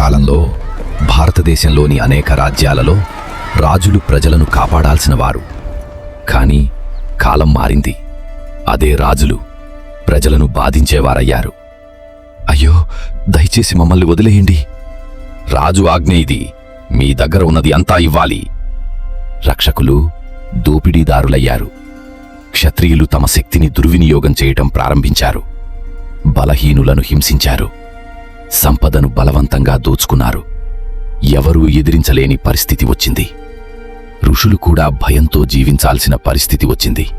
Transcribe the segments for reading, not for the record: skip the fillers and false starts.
పూర్వకాలంలో భారతదేశంలోని అనేక రాజ్యాలలో రాజులు ప్రజలను కాపాడాల్సిన వారు. కాని కాలం మారింది. అదే రాజులు ప్రజలను బాధించేవారయ్యారు. అయ్యో, దయచేసి మమ్మల్ని వదిలేయండి. రాజు ఆజ్ఞ ఇది. మీ దగ్గర ఉన్నది అంతా ఇవ్వాలి. రక్షకులు దోపిడీదారులయ్యారు. క్షత్రియులు తమ శక్తిని దుర్వినియోగం చేయటం ప్రారంభించారు. బలహీనులను హింసించారు. సంపదను బలవంతంగా దోచుకున్నారు. ఎవరూ ఎదిరించలేని పరిస్థితి వచ్చింది. ఋషులు కూడా భయంతో జీవించాల్సిన పరిస్థితి వచ్చింది.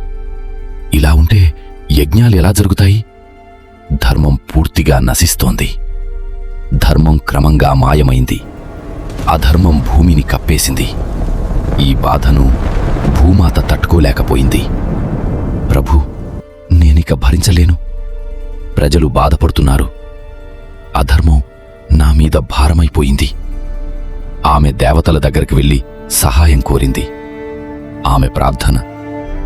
ఇలా ఉంటే యజ్ఞాలు ఎలా జరుగుతాయి? ధర్మం పూర్తిగా నశిస్తోంది. ధర్మం క్రమంగా మాయమైంది. అధర్మం భూమిని కప్పేసింది. ఈ బాధను భూమాత తట్టుకోలేకపోయింది. ప్రభు, నేనిక భరించలేను. ప్రజలు బాధపడుతున్నారు. అధర్మం నా మీద భారమైపోయింది. ఆమె దేవతల దగ్గరికి వెళ్ళి సహాయం కోరింది. ఆమె ప్రార్థన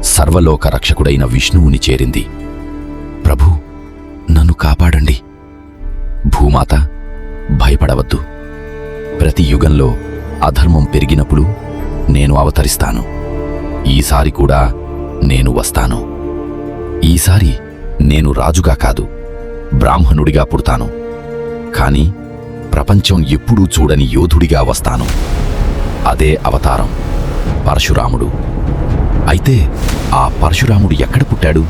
సర్వలోక రక్షకుడైన విష్ణువుని చేరింది. ప్రభు, నన్ను కాపాడండి. భూమాత, భయపడవద్దు. ప్రతి యుగంలో అధర్మం పెరిగినప్పుడు నేను అవతరిస్తాను. ఈసారి కూడా నేను వస్తాను. ఈసారి నేను రాజుగా కాదు, బ్రాహ్మణుడిగా పుడతాను. కాని ప్రపంచం ఎప్పుడూ చూడని యోధుడిగా వస్తాను. అదే అవతారం, పరశురాముడు. అయితే ఆ పరశురాముడు ఎక్కడ పుట్టాడు?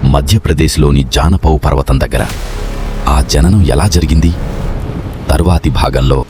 మధ్యప్రదేశ్లోని జానపౌ పర్వతం దగ్గర. ఆ జననం ఎలా జరిగింది? తరువాతి భాగంలో